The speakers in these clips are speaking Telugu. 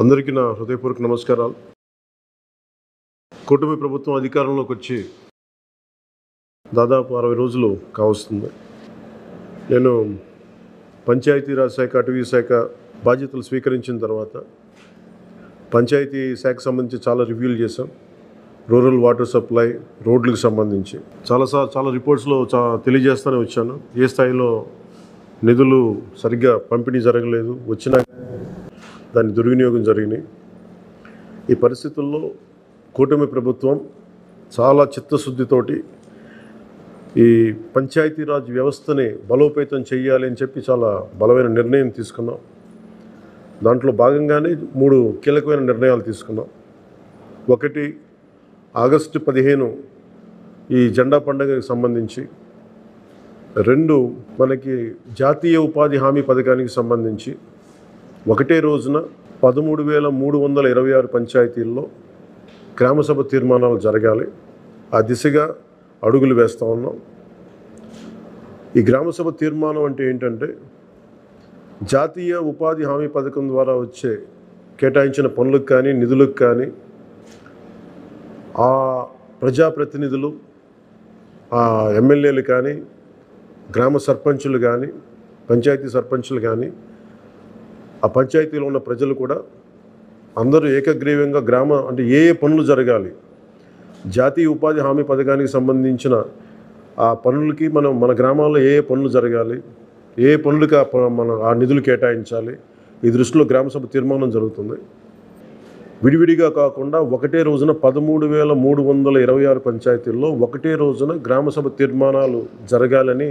అందరికీ నా హృదయపూర్వక నమస్కారాలు. కూటమి ప్రభుత్వం అధికారంలోకి వచ్చి దాదాపు 60 రోజులు కావస్తుంది. నేను పంచాయతీరాజ్ శాఖ, అటవీ శాఖ బాధ్యతలు స్వీకరించిన తర్వాత పంచాయతీ శాఖకు సంబంధించి చాలా రివ్యూలు చేశాం. రూరల్ వాటర్ సప్లై, రోడ్లకు సంబంధించి చాలా రిపోర్ట్స్లో తెలియజేస్తూనే వచ్చాను. ఏ స్థాయిలో నిధులు సరిగ్గా పంపిణీ జరగలేదు, వచ్చినా దాని దుర్వినియోగం జరిగినాయి. ఈ పరిస్థితుల్లో కూటమి ప్రభుత్వం చాలా చిత్తశుద్ధితోటి ఈ పంచాయతీరాజ్ వ్యవస్థని బలోపేతం చేయాలి అని చెప్పి చాలా బలమైన నిర్ణయం తీసుకున్నాం. దాంట్లో భాగంగానే 3 కీలకమైన నిర్ణయాలు తీసుకున్నాం. ఒకటి, ఆగస్టు 15 ఈ జెండా పండుగకి సంబంధించి. 2, మనకి జాతీయ ఉపాధి హామీ పథకానికి సంబంధించి ఒకటే రోజున 13,326 పంచాయతీల్లో గ్రామసభ తీర్మానాలు జరగాలి. ఆ దిశగా అడుగులు వేస్తూ ఉన్నాం. ఈ గ్రామసభ తీర్మానం అంటే ఏంటంటే, జాతీయ ఉపాధి హామీ పథకం ద్వారా వచ్చే కేటాయించిన పనులకు కానీ నిధులకు కానీ ఆ ప్రజాప్రతినిధులు, ఆ ఎమ్మెల్యేలు కానీ, గ్రామ సర్పంచులు కానీ, పంచాయతీ సర్పంచులు కానీ, ఆ పంచాయతీలో ఉన్న ప్రజలు కూడా అందరూ ఏకగ్రీవంగా అంటే ఏ పనులు జరగాలి, జాతీయ ఉపాధి హామీ పథకానికి సంబంధించిన ఆ పనులకి మన గ్రామాల్లో ఏ పనులు జరగాలి, ఏ పనులకి ఆ నిధులు కేటాయించాలి, ఈ దృష్టిలో గ్రామసభ తీర్మానం జరుగుతుంది. విడివిడిగా కాకుండా ఒకటే రోజున 13,326 పంచాయతీల్లో ఒకటే రోజున గ్రామసభ తీర్మానాలు జరగాలని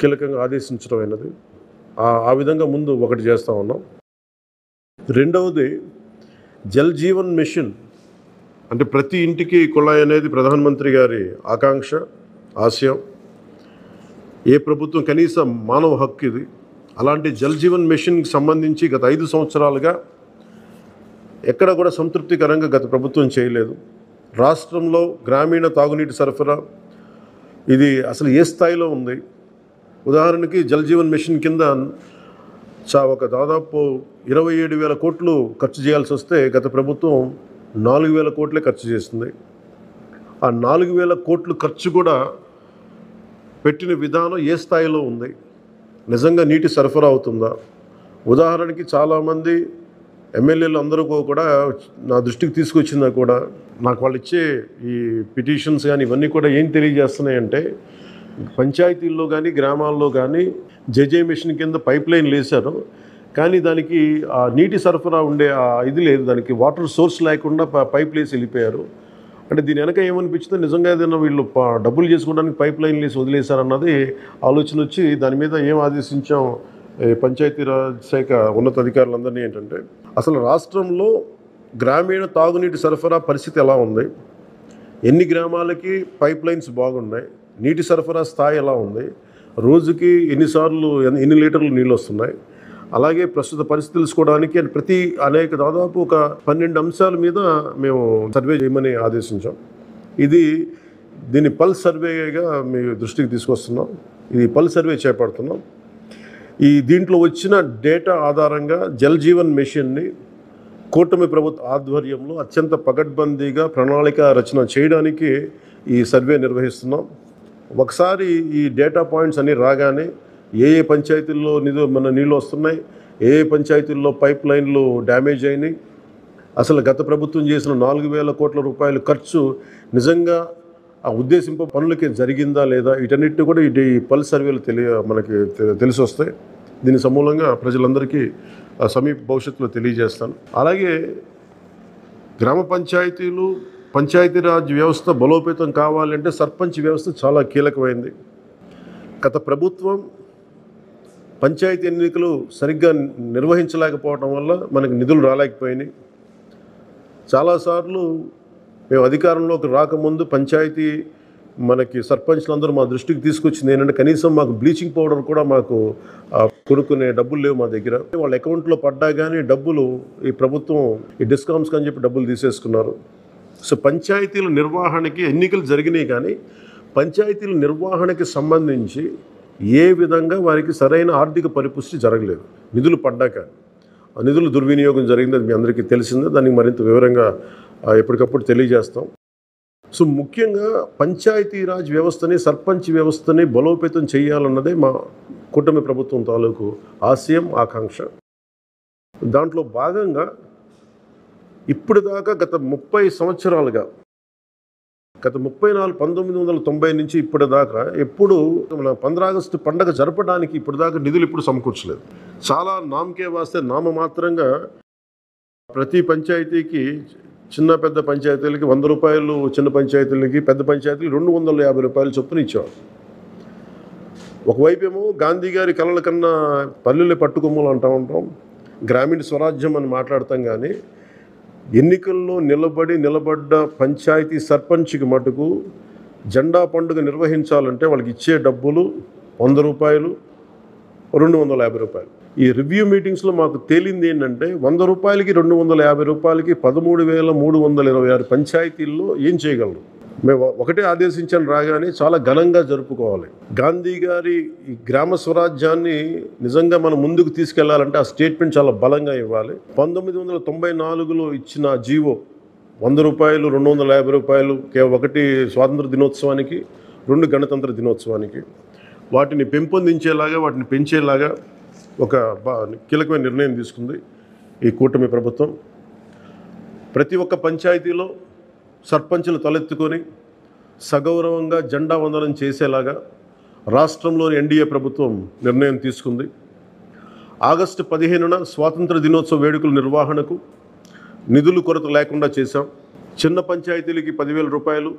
కీలకంగా ఆదేశించడమైనది. ఆ విధంగా ముందు ఒకటి చేస్తూ ఉన్నాం. రెండవది, జల్ జీవన్ మిషన్. అంటే ప్రతి ఇంటికి కుళాయి అనేది ప్రధానమంత్రి గారి ఆకాంక్ష, ఆశయం. ఏ ప్రభుత్వం కనీసం మానవ హక్కు ఇది. అలాంటి జల్ జీవన్ మిషన్కి సంబంధించి గత 5 సంవత్సరాలుగా ఎక్కడ కూడా సంతృప్తికరంగా గత ప్రభుత్వం చేయలేదు. రాష్ట్రంలో గ్రామీణ తాగునీటి సరఫరా ఇది అసలు ఏ స్థాయిలో ఉంది? ఉదాహరణకి జల్ జీవన్ మిషన్ కింద ఒక దాదాపు 27,000 కోట్లు ఖర్చు చేయాల్సి వస్తే గత ప్రభుత్వం 4,000 కోట్లే ఖర్చు చేస్తుంది. ఆ 4,000 కోట్లు ఖర్చు కూడా పెట్టిన విధానం ఏ స్థాయిలో ఉంది? నిజంగా నీటి సరఫరా అవుతుందా? ఉదాహరణకి చాలామంది ఎమ్మెల్యేలు అందరూ కూడా నా దృష్టికి తీసుకొచ్చినా కూడా నాకు వాళ్ళు ఇచ్చే ఈ పిటిషన్స్ కానీ ఇవన్నీ కూడా ఏం తెలియజేస్తున్నాయంటే, పంచాయతీల్లో కానీ గ్రామాల్లో కానీ జేజే మిషన్ కింద పైప్ లైన్లు వేశారు, కానీ దానికి ఆ నీటి సరఫరా ఉండే ఇది లేదు, దానికి వాటర్ సోర్స్ లేకుండా పైప్ వేసి వెళ్ళిపోయారు. అంటే దీని వెనక ఏమనిపించిందో, నిజంగా ఏదైనా వీళ్ళు డబ్బులు చేసుకోవడానికి పైప్ లైన్లు వేసి వదిలేశారన్నది ఆలోచన వచ్చి దాని మీద ఏం ఆదేశించాం పంచాయతీరాజ్ శాఖ ఉన్నతాధికారులందరినీ ఏంటంటే, అసలు రాష్ట్రంలో గ్రామీణ తాగునీటి సరఫరా పరిస్థితి ఎలా ఉంది, ఎన్ని గ్రామాలకి పైప్ లైన్స్ బాగున్నాయి, నీటి సరఫరా స్థాయి ఎలా ఉంది, రోజుకి ఎన్ని లీటర్లు నీళ్ళు వస్తున్నాయి, అలాగే ప్రస్తుత పరిస్థితి తెలుసుకోవడానికి దాదాపు ఒక 12 అంశాల మీద మేము సర్వే చేయమని ఆదేశించాం. దీన్ని పల్స్ సర్వేగా మీ దృష్టికి తీసుకొస్తున్నాం. ఇది పల్స్ సర్వే చేపడుతున్నాం. దీంట్లో వచ్చిన డేటా ఆధారంగా జల్ జీవన్ మిషన్ని కూటమి ప్రభుత్వ ఆధ్వర్యంలో అత్యంత పకడ్బందీగా ప్రణాళిక రచన చేయడానికి ఈ సర్వే నిర్వహిస్తున్నాం. ఒకసారి ఈ డేటా పాయింట్స్ అన్నీ రాగానే ఏ పంచాయతీల్లో నీళ్ళు వస్తున్నాయి, ఏ పంచాయతీల్లో పైప్ లైన్లు డ్యామేజ్ అయినాయి, అసలు గత ప్రభుత్వం చేసిన 4,000 కోట్ల రూపాయల ఖర్చు నిజంగా ఆ ఉద్దేశింపు పనులకి జరిగిందా లేదా, వీటన్నిటిని కూడా ఈ పల్స్ సర్వేలు మనకి తెలిసి వస్తాయి. దీని సమూలంగా ప్రజలందరికీ సమీప భవిష్యత్తులో తెలియజేస్తాను. అలాగే గ్రామ పంచాయతీలు, పంచాయతీరాజ్ వ్యవస్థ బలోపేతం కావాలంటే సర్పంచ్ వ్యవస్థ చాలా కీలకమైంది. గత ప్రభుత్వం పంచాయతీ ఎన్నికలు సరిగ్గా నిర్వహించలేకపోవడం వల్ల మనకి నిధులు రాలేకపోయినాయి. చాలాసార్లు మేము అధికారంలోకి రాకముందు పంచాయతీ మనకి సర్పంచ్లందరూ మా దృష్టికి తీసుకొచ్చింది ఏంటంటే, కనీసం మాకు బ్లీచింగ్ పౌడర్ కూడా మాకు కొనుక్కునే డబ్బులు లేవు మా దగ్గర. వాళ్ళ అకౌంట్లో పడ్డా కానీ డబ్బులు ఈ ప్రభుత్వం ఈ డిస్కౌంట్స్ అని చెప్పి డబ్బులు తీసేసుకున్నారు. సో పంచాయతీల నిర్వహణకి ఎన్నికలు జరిగినాయి, కానీ పంచాయతీల నిర్వహణకి సంబంధించి ఏ విధంగా వారికి సరైన ఆర్థిక పరిపుష్టి జరగలేదు నిధులు పడ్డాక. నిధుల దుర్వినియోగం జరిగింది, అది మీ అందరికీ తెలిసిందే. దానికి మరింత వివరంగా ఎప్పటికప్పుడు తెలియజేస్తాం. సో ముఖ్యంగా పంచాయతీరాజ్ వ్యవస్థని, సర్పంచ్ వ్యవస్థని బలోపేతం చేయాలన్నదే మా కూటమి ప్రభుత్వం తాలూకు ఆశయం, ఆకాంక్ష. దాంట్లో భాగంగా ఇప్పుడు దాకా గత 30 సంవత్సరాలుగా, గత 1990 నుంచి ఇప్పటిదాకా ఎప్పుడు మన 15 ఆగస్టు పండగ జరపడానికి ఇప్పటిదాకా నిధులు ఎప్పుడు సమకూర్చలేదు. చాలా నామకే వాస్తే నామమాత్రంగా ప్రతి పంచాయతీకి, చిన్న పెద్ద పంచాయతీలకి 100 రూపాయలు, చిన్న పంచాయతీలకి, పెద్ద పంచాయతీలకి 250 రూపాయలు చొప్పున ఇచ్చేవారు. ఒకవైపు ఏమో గాంధీ గారి కలల కన్నా పల్లెల్ని పట్టుకొమ్మలు అంటూ ఉంటాం, గ్రామీణ స్వరాజ్యం అని మాట్లాడతాం. కానీ ఎన్నికల్లో నిలబడ్డ పంచాయతీ సర్పంచ్కి మటుకు జెండా పండుగ నిర్వహించాలంటే వాళ్ళకి ఇచ్చే డబ్బులు 100 రూపాయలు, 250 రూపాయలు. ఈ రివ్యూ మీటింగ్స్లో మాకు తేలింది ఏంటంటే 100 రూపాయలకి, 250 రూపాయలకి 13,326 పంచాయతీల్లో ఏం చేయగలరు? మేము ఒకటే ఆదేశించాను, రాగానే చాలా ఘనంగా జరుపుకోవాలి. గాంధీ గారి ఈ గ్రామ స్వరాజ్యాన్ని నిజంగా మనం ముందుకు తీసుకెళ్లాలంటే ఆ స్టేట్మెంట్ చాలా బలంగా ఇవ్వాలి. 1994లో ఇచ్చిన జీవో 100 రూపాయలు, 250 రూపాయలు, ఒకటి స్వాతంత్ర దినోత్సవానికి, 2 గణతంత్ర దినోత్సవానికి, వాటిని పెంపొందించేలాగా, వాటిని పెంచేలాగా ఒక కీలకమైన నిర్ణయం తీసుకుంది ఈ కూటమి ప్రభుత్వం. ప్రతి ఒక్క పంచాయతీలో సర్పంచులు తలెత్తుకొని సగౌరవంగా జెండా వందనం చేసేలాగా రాష్ట్రంలోని ఎన్డీఏ ప్రభుత్వం నిర్ణయం తీసుకుంది. ఆగస్టు 15న స్వాతంత్ర దినోత్సవ వేడుకల నిర్వహణకు నిధులు కొరత లేకుండా చేశాం. చిన్న పంచాయతీలకి 10,000 రూపాయలు,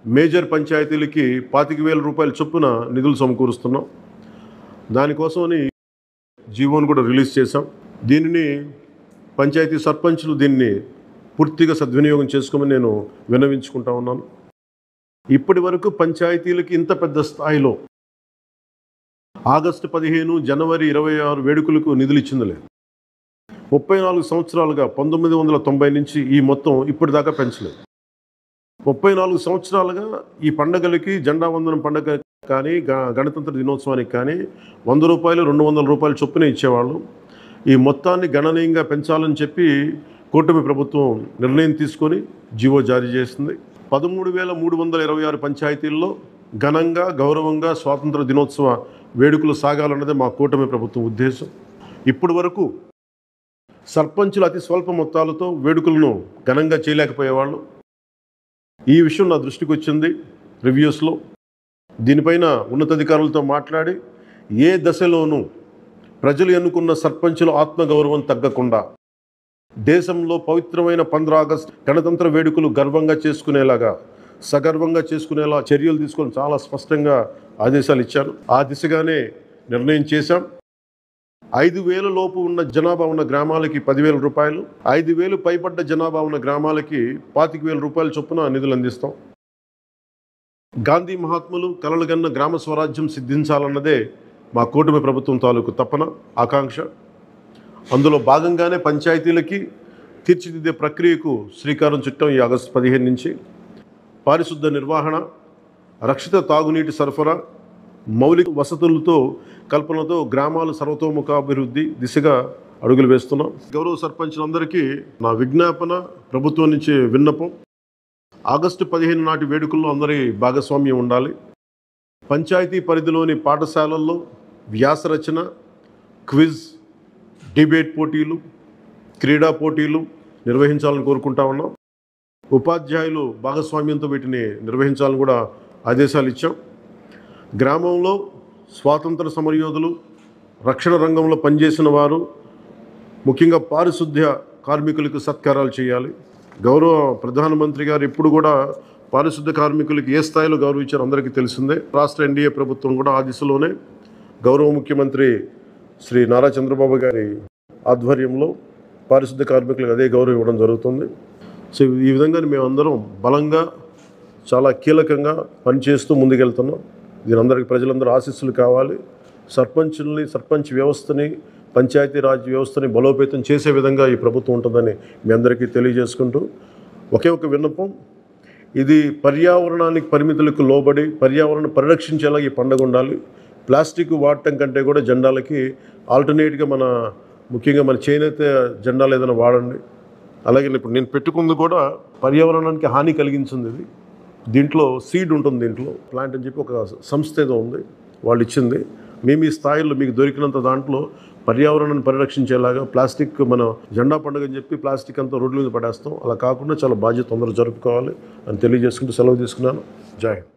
మేజర్ పంచాయతీలకి 25,000 రూపాయల చొప్పున నిధులు సమకూరుస్తున్నాం. దానికోసమని జీవోను కూడా రిలీజ్ చేశాం. దీనిని పంచాయతీ సర్పంచులు దీన్ని పూర్తిగా సద్వినియోగం చేసుకోమని నేను విన్నవించుకుంటా ఉన్నాను. ఇప్పటి వరకు పంచాయతీలకి ఇంత పెద్ద స్థాయిలో ఆగస్టు 15, జనవరి 26 వేడుకలకు నిధులు ఇచ్చింది లేదు. 34 సంవత్సరాలుగా 1990 నుంచి ఈ మొత్తం ఇప్పటిదాకా పెంచలేదు. 34 సంవత్సరాలుగా ఈ పండగలకి, జెండా వందనం పండగ కానీ, గణతంత్ర దినోత్సవానికి కానీ 100 రూపాయలు, 200 రూపాయలు చొప్పున ఇచ్చేవాళ్ళు. ఈ మొత్తాన్ని గణనీయంగా పెంచాలని చెప్పి కూటమి ప్రభుత్వం నిర్ణయం తీసుకొని జీవో జారీ చేసింది. 13,326 పంచాయతీల్లో ఘనంగా, గౌరవంగా స్వాతంత్ర దినోత్సవ వేడుకలు సాగాలన్నదే మా కూటమి ప్రభుత్వం ఉద్దేశం. ఇప్పటి వరకు సర్పంచులు అతి స్వల్ప మొత్తాలతో వేడుకలను ఘనంగా చేయలేకపోయేవాళ్ళు. ఈ విషయం నా దృష్టికి వచ్చింది రివ్యూస్లో. దీనిపైన ఉన్నతాధికారులతో మాట్లాడి ఏ దశలోనూ ప్రజలు ఎన్నుకున్న సర్పంచుల ఆత్మగౌరవం తగ్గకుండా దేశంలో పవిత్రమైన 15 ఆగస్టు గణతంత్ర వేడుకలు గర్వంగా చేసుకునేలాగా, సగర్వంగా చేసుకునేలా చర్యలు తీసుకొని చాలా స్పష్టంగా ఆదేశాలు ఇచ్చాను. ఆ దిశగానే నిర్ణయం చేశాం. 5,000 లోపు ఉన్న జనాభా ఉన్న గ్రామాలకి 10,000 రూపాయలు, 5,000 పైబడ్డ జనాభా ఉన్న గ్రామాలకి 25,000 రూపాయల చొప్పున నిధులు అందిస్తాం. గాంధీ మహాత్ములు కలలుగన్న గ్రామ స్వరాజ్యం సిద్ధించాలన్నదే మా కూటమి ప్రభుత్వం తాలూకు తపన, ఆకాంక్ష. అందులో భాగంగానే పంచాయతీలకి తీర్చిదిద్దే ప్రక్రియకు శ్రీకారం చుట్టాం ఈ ఆగస్టు 15 నుంచి. పారిశుద్ధ నిర్వహణ, రక్షిత తాగునీటి సరఫరా, మౌలిక వసతులతో కల్పనతో గ్రామాల సర్వతోముఖాభివృద్ధి దిశగా అడుగులు వేస్తున్నాం. గౌరవ సర్పంచులందరికీ నా విజ్ఞాపన, ప్రభుత్వం నుంచి విన్నపం, ఆగస్టు 15 నాటి వేడుకల్లో అందరి భాగస్వామ్యం ఉండాలి. పంచాయతీ పరిధిలోని పాఠశాలల్లో వ్యాసరచన, క్విజ్, డిబేట్ పోటీలు, క్రీడా పోటీలు నిర్వహించాలని కోరుకుంటా ఉన్నాం. ఉపాధ్యాయులు భాగస్వామ్యంతో వీటిని నిర్వహించాలని కూడా ఆదేశాలు ఇచ్చాం. గ్రామంలో స్వాతంత్ర సమరయోధులు, రక్షణ రంగంలో పనిచేసిన వారు, ముఖ్యంగా పారిశుద్ధ్య కార్మికులకు సత్కారాలు చేయాలి. గౌరవ ప్రధానమంత్రి గారు ఇప్పుడు కూడా పారిశుద్ధ్య కార్మికులకి ఏ స్థాయిలో గౌరవించారో అందరికీ తెలిసిందే. రాష్ట్ర ఎన్డీఏ ప్రభుత్వం కూడా ఆ దిశలోనే గౌరవ ముఖ్యమంత్రి శ్రీ నారా చంద్రబాబు గారి ఆధ్వర్యంలో పారిశుద్ధ్య కార్మికులకు అదే గౌరవం ఇవ్వడం జరుగుతుంది. సో ఈ విధంగా మేమందరం బలంగా, చాలా కీలకంగా పనిచేస్తూ ముందుకెళ్తున్నాం. దీని అందరికీ ప్రజలందరూ ఆశీస్సులు కావాలి. సర్పంచ్ వ్యవస్థని, పంచాయతీరాజ్ వ్యవస్థని బలోపేతం చేసే విధంగా ఈ ప్రభుత్వం ఉంటుందని మీ అందరికీ తెలియజేసుకుంటూ, ఒకే ఒక విన్నపం, ఇది పర్యావరణానికి పరిమితులకు లోబడి పర్యావరణం పరిరక్షించేలా ఈ పండుగ ఉండాలి. ప్లాస్టిక్ వాడటం కంటే కూడా జెండాలకి ఆల్టర్నేట్గా మన ముఖ్యంగా మన చేనేత జెండాలు ఏదైనా వాడండి. అలాగే ఇప్పుడు నేను పెట్టుకుంది కూడా పర్యావరణానికి హాని కలిగించింది. ఇది దీంట్లో సీడ్ ఉంటుంది, దీంట్లో ప్లాంట్ అని చెప్పి ఒక సంస్థ ఏదో ఉంది, వాళ్ళు ఇచ్చింది. మేము ఈ స్థాయిలో మీకు దొరికినంత దాంట్లో పర్యావరణాన్ని పరిరక్షించేలాగా ప్లాస్టిక్ మన జెండా పండుగ అని చెప్పి ప్లాస్టిక్ అంతా రోడ్ల మీద పడేస్తాం. అలా కాకుండా చాలా బాధ్యత తొందరగా జరుపుకోవాలి అని తెలియజేసుకుంటూ సెలవు తీసుకున్నాను. జై హింద్.